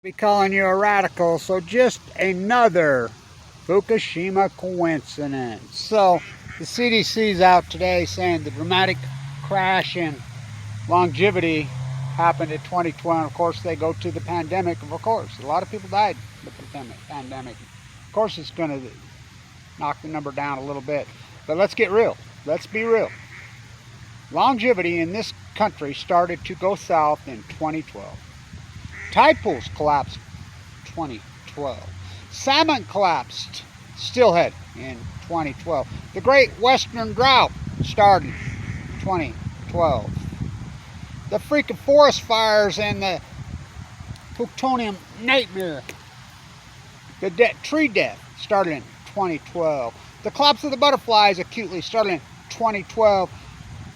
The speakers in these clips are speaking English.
Be calling you a radical, so just another Fukushima coincidence. So the CDC's out today saying the dramatic crash in longevity happened in 2012. Of course, they go to the pandemic. Of course, a lot of people died in the pandemic. Of course, it's going to knock the number down a little bit. But let's get real. Let's be real. Longevity in this country started to go south in 2012. Tide pools collapsed 2012. Salmon collapsed steelhead in 2012. The Great Western Drought started 2012. The freaking forest fires and the plutonium nightmare, the tree death started in 2012. The collapse of the butterflies acutely started in 2012.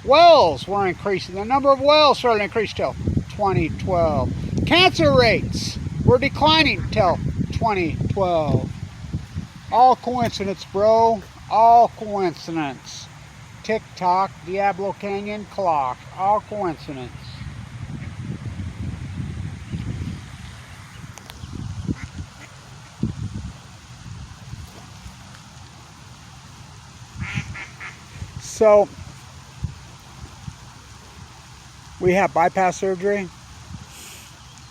Whales were increasing. The number of whales started to increase till 2012. Cancer rates were declining till 2012. All coincidence, bro. All coincidence. Tick-tock, Diablo Canyon clock. All coincidence. So, we have bypass surgery.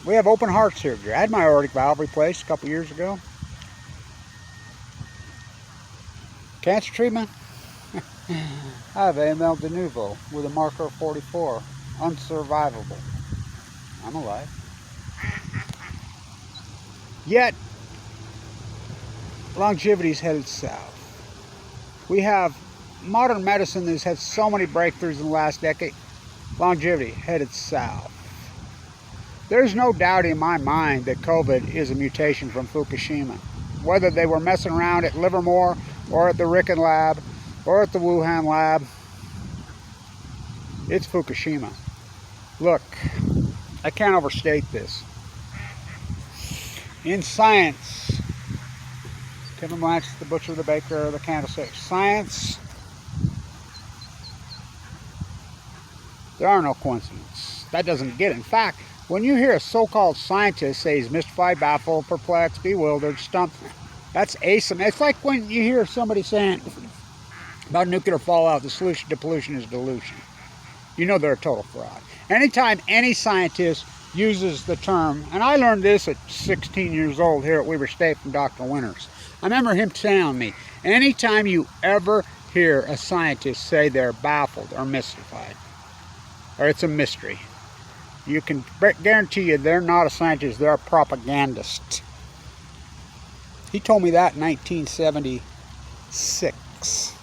We have open heart surgery. I had my aortic valve replaced a couple years ago. Cancer treatment. I have AML de novo with a marker of 44. Unsurvivable. I'm alive. Yet, longevity's headed south. We have modern medicine that's had so many breakthroughs in the last decade. Longevity headed south. There's no doubt in my mind that COVID is a mutation from Fukushima. Whether they were messing around at Livermore or at the Riken lab or at the Wuhan lab, it's Fukushima. Look, I can't overstate this. In science, Kevin Blanch, the butcher, the baker, the candlestick. Science, there are no coincidences. That doesn't get it. In fact, when you hear a so-called scientist say he's mystified, baffled, perplexed, bewildered, stumped, that's asymmetric. It's like when you hear somebody saying about nuclear fallout, the solution to pollution is dilution. You know they're a total fraud. Anytime any scientist uses the term, and I learned this at 16 years old here at Weber State from Dr. Winters. I remember him telling me, anytime you ever hear a scientist say they're baffled or mystified, or it's a mystery, you can guarantee you they're not a scientist, they're a propagandist. He told me that in 1976.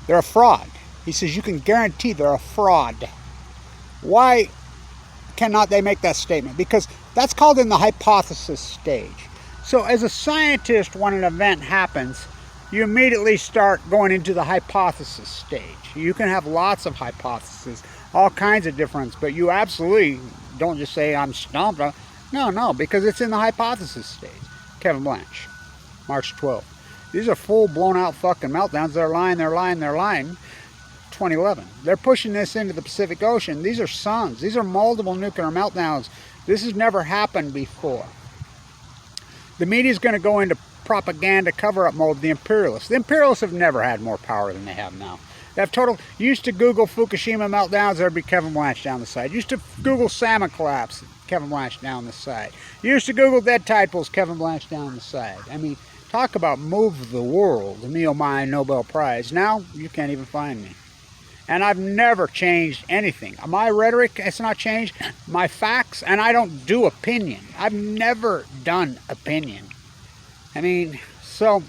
They're a fraud. He says you can guarantee they're a fraud. Why cannot they make that statement? Because that's called in the hypothesis stage. So as a scientist, when an event happens, you immediately start going into the hypothesis stage. You can have lots of hypotheses, all kinds of difference, but you absolutely don't just say, I'm stumped. No, because it's in the hypothesis stage. Kevin Blanch, March 12th. These are full blown out fucking meltdowns. They're lying. 2011. They're pushing this into the Pacific Ocean. These are suns. These are multiple nuclear meltdowns. This has never happened before. The media is going to go into propaganda cover-up mode. The imperialists have never had more power than they have now. They have total. You used to Google Fukushima meltdowns, there'd be Kevin Blanch down the side. You used to Google salmon collapse, Kevin Blanch down the side. You used to Google dead tide pools, Kevin Blanch down the side. I mean, talk about move the world, me oh my Nobel Prize. Now you can't even find me. And I've never changed anything. My rhetoric has not changed. My facts, and I don't do opinion. I've never done opinion. I mean, so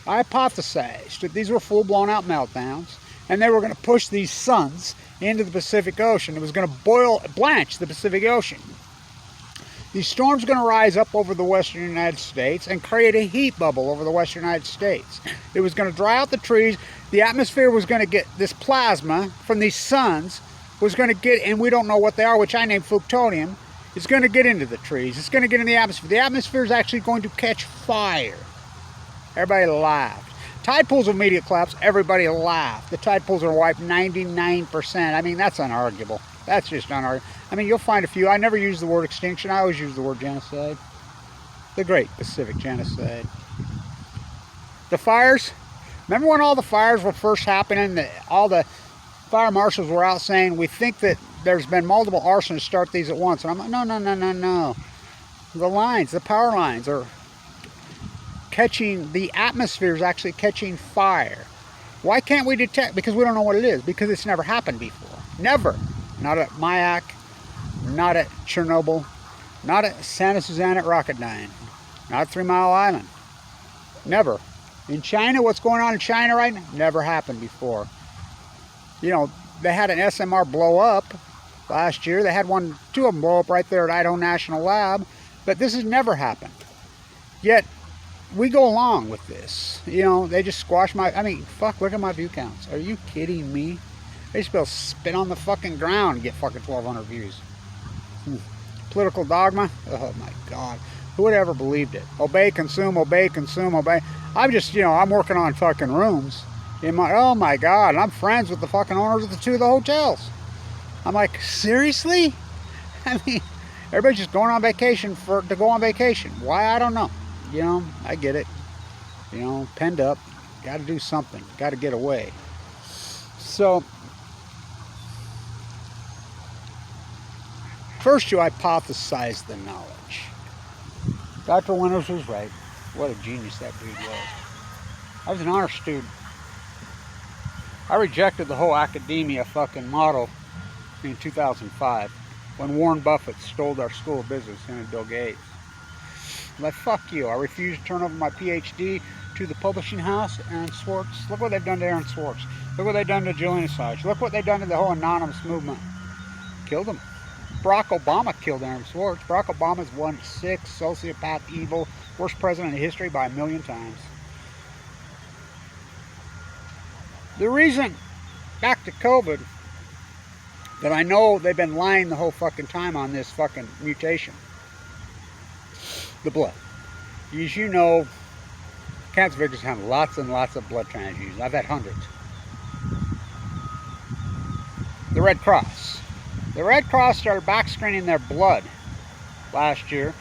I hypothesized that these were full-blown out meltdowns, and they were going to push these suns into the Pacific Ocean. It was going to blanch the Pacific Ocean. These storms are going to rise up over the western United States and create a heat bubble over the western United States. It was going to dry out the trees. The atmosphere was going to get this plasma from these suns, was going to get, and we don't know what they are, which I named plutonium. It's going to get into the trees. It's going to get in the atmosphere. The atmosphere is actually going to catch fire. Everybody laughed. Tide pools of immediate collapse, everybody laughed. The tide pools are wiped 99%. I mean, that's unarguable. That's just unarguable. I mean, you'll find a few. I never use the word extinction. I always use the word genocide. The Great Pacific Genocide. The fires. Remember when all the fires were first happening? All the fire marshals were out saying, we think that there's been multiple arsonists start these at once. And I'm like, no, no, no, no, no. The lines, the power lines are catching, the atmosphere is actually catching fire. Why can't we detect? Because we don't know what it is. Because it's never happened before. Never. Not at Mayak, not at Chernobyl, not at Santa Susana at Rocketdyne, not at 3 Mile Island. Never. In China, what's going on in China right now? Never happened before. You know, they had an SMR blow up last year. They had two of them blow up right there at Idaho National Lab. But this has never happened. Yet, we go along with this. You know, they just squash my, I mean, fuck, look at my view counts. Are you kidding me? They just be able to spit on the fucking ground and get fucking 1,200 views. Political dogma? Oh my God. Who would ever believed it? Obey, consume, obey, consume, obey. I'm just, you know, I'm working on fucking rooms. Oh my God, I'm friends with the fucking owners of two of the hotels. I'm like, seriously? I mean, everybody's just going on vacation to go on vacation. Why? I don't know. You know, I get it. You know, penned up. Got to do something. Got to get away. So, first you hypothesize the knowledge. Dr. Winters was right. What a genius that dude was. I was an honor student. I rejected the whole academia fucking model in 2005 when Warren Buffett stole our school of business, him and Bill Gates. I'm like, fuck you. I refused to turn over my PhD to the publishing house, Aaron Swartz. Look what they've done to Aaron Swartz. Look what they've done to Julian Assange. Look what they've done to the whole anonymous movement. Killed him. Barack Obama killed Aaron Swartz. Barack Obama's one sick, sociopath, evil, worst president in history by 1,000,000 times. The reason, back to COVID, that I know they've been lying the whole fucking time on this fucking mutation. The blood. As you know, cancer victims have lots and lots of blood transfusions. I've had hundreds. The Red Cross. The Red Cross started back-screening their blood last year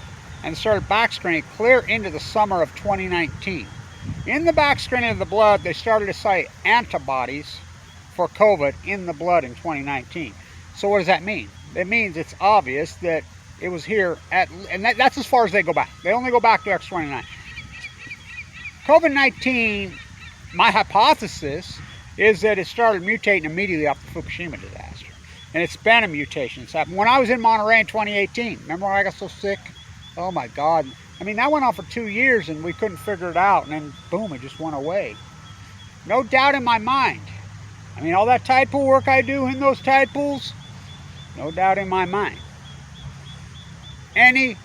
and started back-screening clear into the summer of 2019. In the back-screening of the blood, they started to cite antibodies for COVID in the blood in 2019. So what does that mean? It means it's obvious that it was here and that's as far as they go back. They only go back to X29. COVID-19, my hypothesis is that it started mutating immediately after the Fukushima disaster. And it's been a mutation. It's happened. When I was in Monterey in 2018, remember when I got so sick? Oh my God. I mean, that went on for 2 years and we couldn't figure it out. And then boom, it just went away. No doubt in my mind. I mean, all that tide pool work I do in those tide pools, no doubt in my mind. Any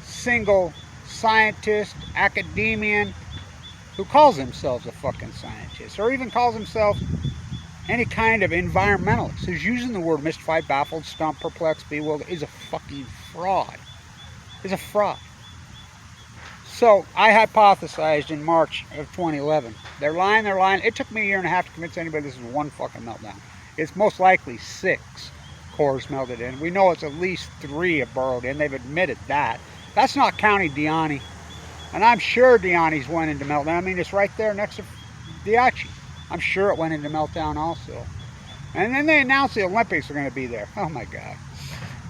single scientist, academician who calls themselves a fucking scientist or even calls themselves any kind of environmentalist who's using the word mystified, baffled, stumped, perplexed, bewildered is a fucking fraud. Is a fraud. So I hypothesized in March of 2011. They're lying, they're lying. It took me a year and a half to convince anybody this is one fucking meltdown. It's most likely 6 cores melted in. We know it's at least 3 have burrowed in. They've admitted that. That's not counting Diani. And I'm sure Diani's went into meltdown. I mean, it's right there next to Diachi. I'm sure it went into meltdown also. And then they announced the Olympics are going to be there. Oh my God.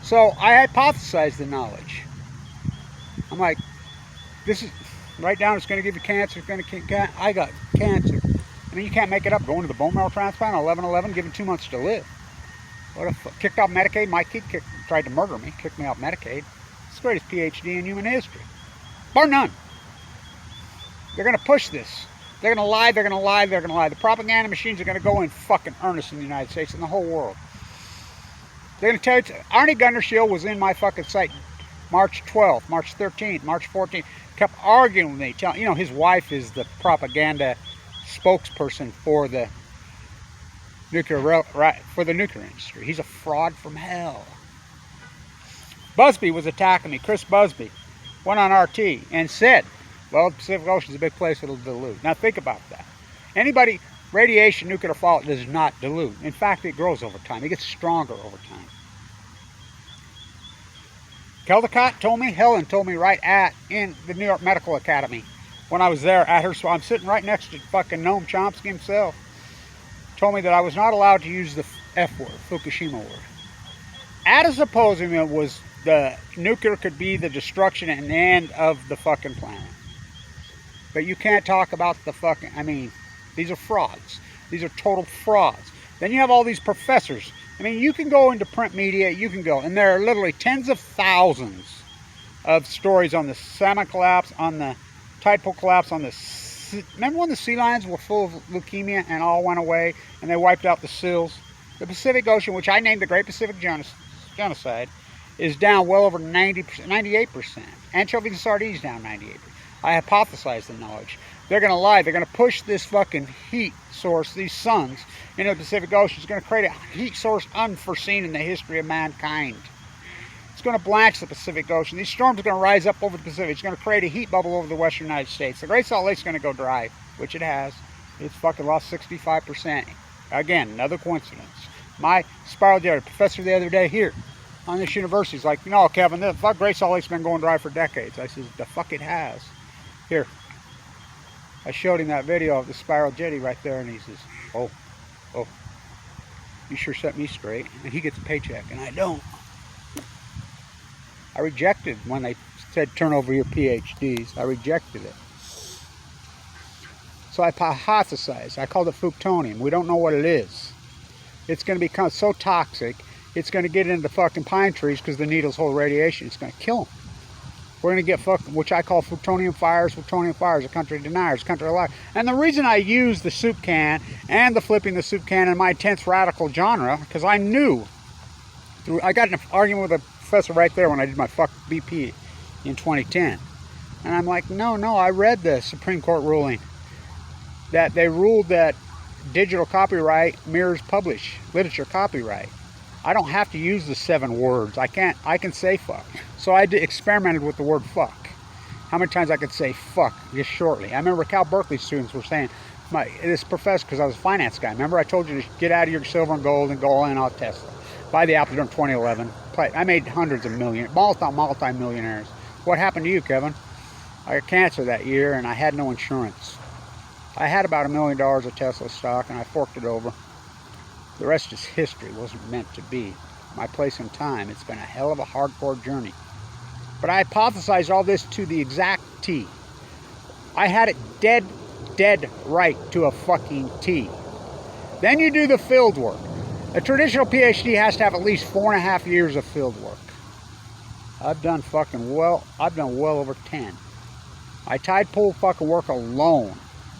So I hypothesized the knowledge. I'm like, this is, write down it's going to give you cancer. It's going to, I got cancer. I mean, you can't make it up. Going to the bone marrow transplant, 11/11, given 2 months to live. What a kicked off Medicaid. My kid tried to murder me, kicked me off Medicaid. It's the greatest PhD in human history. Bar none. They're going to push this. They're going to lie, they're going to lie, they're going to lie. The propaganda machines are going to go in fucking earnest in the United States and the whole world. They're going to tell you, Arnie Gundershield was in my fucking site March 12th, March 13th, March 14th. Kept arguing with me. You know, his wife is the propaganda spokesperson for the nuclear industry. He's a fraud from hell. Busby was attacking me. Chris Busby went on RT and said, well, the Pacific Ocean's a big place, it'll dilute. Now think about that. Anybody, radiation, nuclear fallout does not dilute. In fact, it grows over time. It gets stronger over time. Helen told me in the New York Medical Academy when I was there at her, so I'm sitting right next to fucking Noam Chomsky himself, told me that I was not allowed to use the F word, Fukushima word. At a symposium, it was the nuclear could be the destruction and end of the fucking planet. But you can't talk about the fucking, I mean, these are frauds. These are total frauds. Then you have all these professors. I mean, you can go into print media, you can go, and there are literally tens of thousands of stories on the salmon collapse, on the tide pool collapse, on the, remember when the sea lions were full of leukemia and all went away and they wiped out the seals? The Pacific Ocean, which I named the Great Pacific Genocide, is down well over 90%, 98%. Anchovies and sardines down 98%. I hypothesized the knowledge. They're going to lie. They're going to push this fucking heat source, these suns, into the Pacific Ocean. It's going to create a heat source unforeseen in the history of mankind. It's going to blanch the Pacific Ocean. These storms are going to rise up over the Pacific. It's going to create a heat bubble over the western United States. The Great Salt Lake's going to go dry, which it has. It's fucking lost 65%. Again, another coincidence. My spiral jetty professor the other day here on this university is like, no, Kevin, the fuck Great Salt Lake's been going dry for decades. I says, the fuck it has. Here. I showed him that video of the spiral jetty right there, and he says, oh, you sure set me straight. And he gets a paycheck, and I don't. I rejected when they said turn over your PhDs. I rejected it. So I hypothesized. I called it Fuktonium. We don't know what it is. It's going to become so toxic, it's going to get into fucking pine trees because the needles hold radiation. It's going to kill them. We're going to get fucking, which I call Futonium fires, a country deniers, country alive. And the reason I use the soup can and the flipping the soup can in my intense radical genre, because I knew, I got in an argument with a professor right there when I did my fuck BP in 2010. And I'm like, no, I read the Supreme Court ruling that they ruled that digital copyright mirrors published literature copyright. I don't have to use the 7 words. I can say fuck. So I experimented with the word fuck. How many times I could say fuck just shortly. I remember Cal Berkeley students were saying, this professor, because I was a finance guy, remember I told you to get out of your silver and gold and go all in on Tesla. Buy the Apple during 2011. I made hundreds of millions, multi-millionaires. What happened to you, Kevin? I got cancer that year and I had no insurance. I had about $1 million of Tesla stock and I forked it over. The rest is history. It wasn't meant to be. My place in time. It's been a hell of a hardcore journey. But I hypothesized all this to the exact T. I had it dead right to a fucking T. Then you do the field work. A traditional PhD has to have at least 4.5 years of field work. I've done well over 10. I tide pool fucking work alone.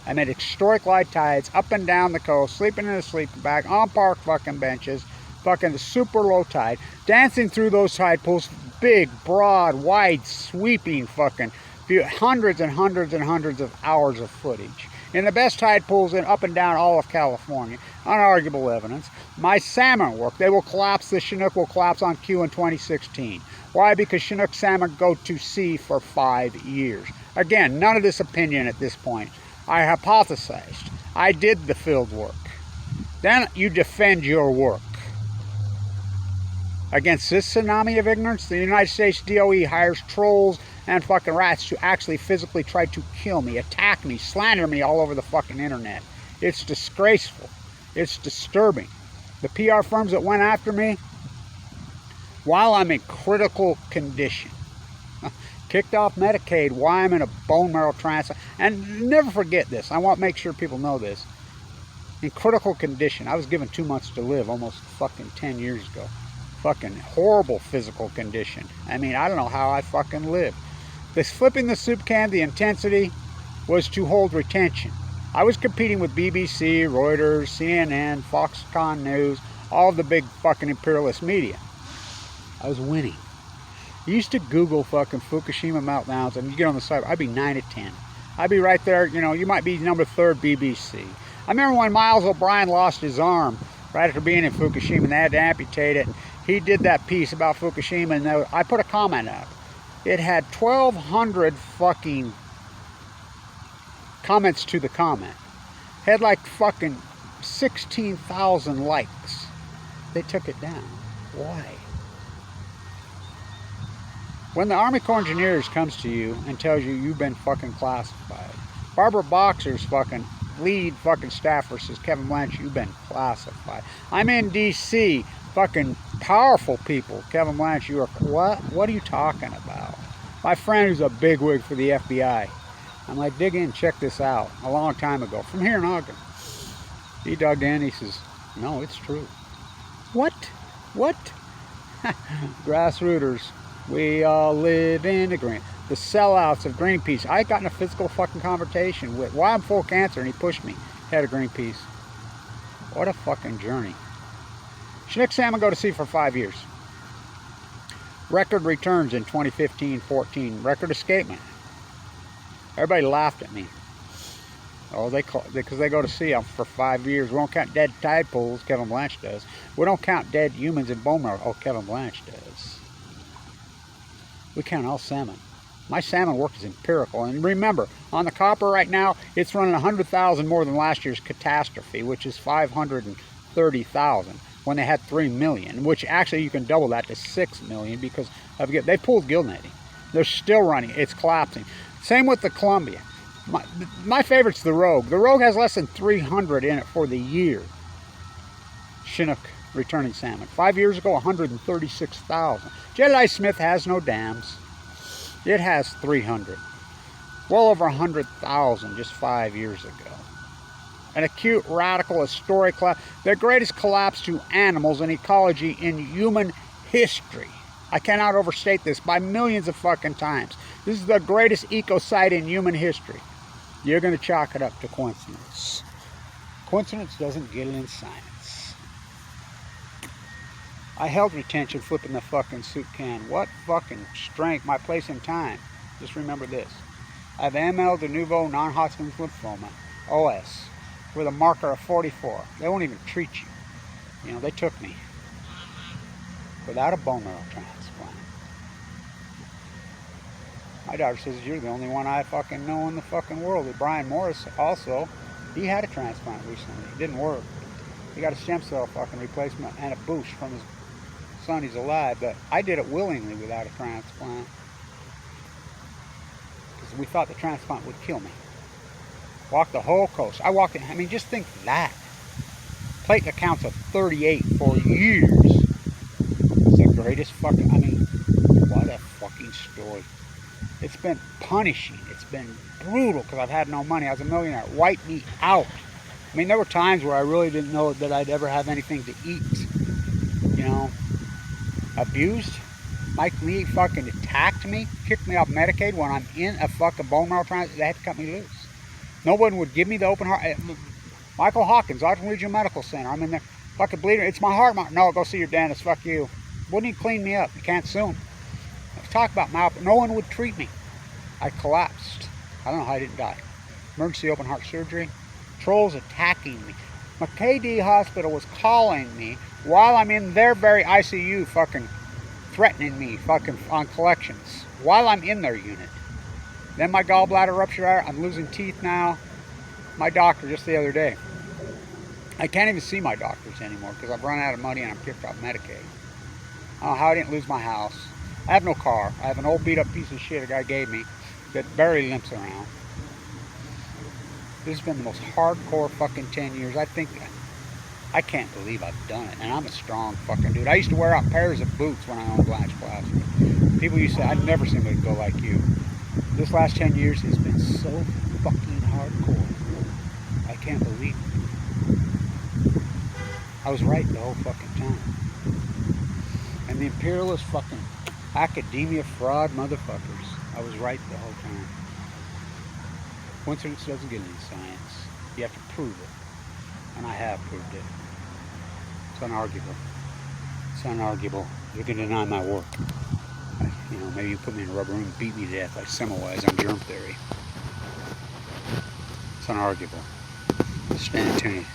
I made historic light tides up and down the coast, sleeping in a sleeping bag, on park fucking benches, fucking super low tide, dancing through those tide pools, big, broad, wide, sweeping fucking, hundreds and hundreds and hundreds of hours of footage. In the best tide pools in up and down all of California, unarguable evidence. My salmon work, they will collapse, the Chinook will collapse on cue in 2016. Why? Because Chinook salmon go to sea for 5 years. Again, none of this opinion at this point. I hypothesized. I did the field work. Then you defend your work. Against this tsunami of ignorance, the United States DOE hires trolls and fucking rats to actually physically try to kill me, attack me, slander me all over the fucking internet. It's disgraceful. It's disturbing. The PR firms that went after me, while I'm in critical condition, kicked off Medicaid, why I'm in a bone marrow transplant. And never forget this. I want to make sure people know this. In critical condition. I was given 2 months to live almost fucking 10 years ago. Fucking horrible physical condition. I mean, I don't know how I fucking lived. This flipping the soup can, the intensity was to hold retention. I was competing with BBC, Reuters, CNN, Foxconn News, all the big fucking imperialist media. I was winning. You used to Google fucking Fukushima meltdowns and you get on the site, I'd be 9 at 10. I'd be right there, you know, you might be number 3rd BBC. I remember when Miles O'Brien lost his arm right after being in Fukushima and they had to amputate it. And he did that piece about Fukushima and I put a comment up. It had 1,200 fucking comments to the comment. Had like fucking 16,000 likes. They took it down. Why? When the Army Corps of Engineers comes to you and tells you you've been fucking classified, Barbara Boxer's fucking lead fucking staffer says, Kevin Blanche, you've been classified. I'm in D.C. Fucking powerful people. Kevin Blanche, you are what? What are you talking about? My friend who's a bigwig for the FBI. I'm like, dig in, check this out. A long time ago, from here in Ogden. He dug in. He says, no, it's true. What? What? Grassrooters. We all live in agreement. The sellouts of Greenpeace. I got in a physical fucking confrontation with why I'm full of cancer, and he pushed me. Head of Greenpeace. What a fucking journey. Chinook salmon go to sea for 5 years. Record returns in 2015-14. Record escapement. Everybody laughed at me. Oh, because they go to sea for 5 years. We don't count dead tide pools. Kevin Blanche does. We don't count dead humans in bone marrow. Oh, Kevin Blanche does. We count all salmon. My salmon work is empirical. And remember, on the copper right now, it's running 100,000 more than last year's catastrophe, which is 530,000, when they had 3 million, which actually you can double that to 6 million because of, they pulled gill netting. They're still running. It's collapsing. Same with the Columbia. My favorite's the Rogue. The Rogue has less than 300 in it for the year. Chinook returning salmon. 5 years ago, 136,000. Jedediah Smith has no dams. It has 300. Well over 100,000 just 5 years ago. An acute, radical, historic collapse. The greatest collapse to animals and ecology in human history. I cannot overstate this by millions of fucking times. This is the greatest ecocide in human history. You're going to chalk it up to coincidence. Coincidence doesn't get it in science. I held retention flipping the fucking soup can. What fucking strength. My place in time. Just remember this. I have ML de Novo non-Hodgkin's lymphoma, OS, with a marker of 44. They won't even treat you. You know, they took me without a bone marrow transplant. My daughter says, you're the only one I fucking know in the fucking world. And Brian Morris also, he had a transplant recently. It didn't work. He got a stem cell fucking replacement and a boost from his son. He's alive, but I did it willingly without a transplant. Because we thought the transplant would kill me. Walked the whole coast. I walked it. I mean, just think that. Platelet counts of 38 for years. It's the greatest fucking, I mean, what a fucking story. It's been punishing. It's been brutal because I've had no money. I was a millionaire. It wiped me out. I mean, there were times where I really didn't know that I'd ever have anything to eat. You know, abused. Mike Lee fucking attacked me, kicked me off Medicaid when I'm in a fucking bone marrow transplant. They had to cut me loose. No one would give me the open heart. Michael Hawkins, Ogden Regional Medical Center. I'm in there fucking bleeding. It's my heart. No, go see your dentist. Fuck you. Wouldn't even clean me up. You can't sue him. Talk about no one would treat me. I collapsed. I don't know how I didn't die. Emergency open heart surgery. Trolls attacking me. McKay Hospital was calling me while I'm in their very ICU fucking threatening me fucking on collections while I'm in their unit. Then my gallbladder ruptured. I'm losing teeth now. My doctor just the other day. I can't even see my doctors anymore because I've run out of money and I'm kicked off Medicaid. I don't know how I didn't lose my house. I have no car. I have an old beat up piece of shit a guy gave me that barely limps around. This has been the most hardcore fucking 10 years. I can't believe I've done it. And I'm a strong fucking dude. I used to wear out pairs of boots when I owned Blanche Plastic. People used to say, I've never seen anybody go like you. This last 10 years has been so fucking hardcore. I can't believe it. I was right the whole fucking time. And the imperialist fucking academia fraud motherfuckers. I was right the whole time. Coincidence doesn't get any science. You have to prove it. And I have proved it. It's unarguable. It's unarguable. You can deny my work. You know, maybe you put me in a rubber room and beat me to death like Semmelweis on germ theory. It's unarguable. Stand tuned.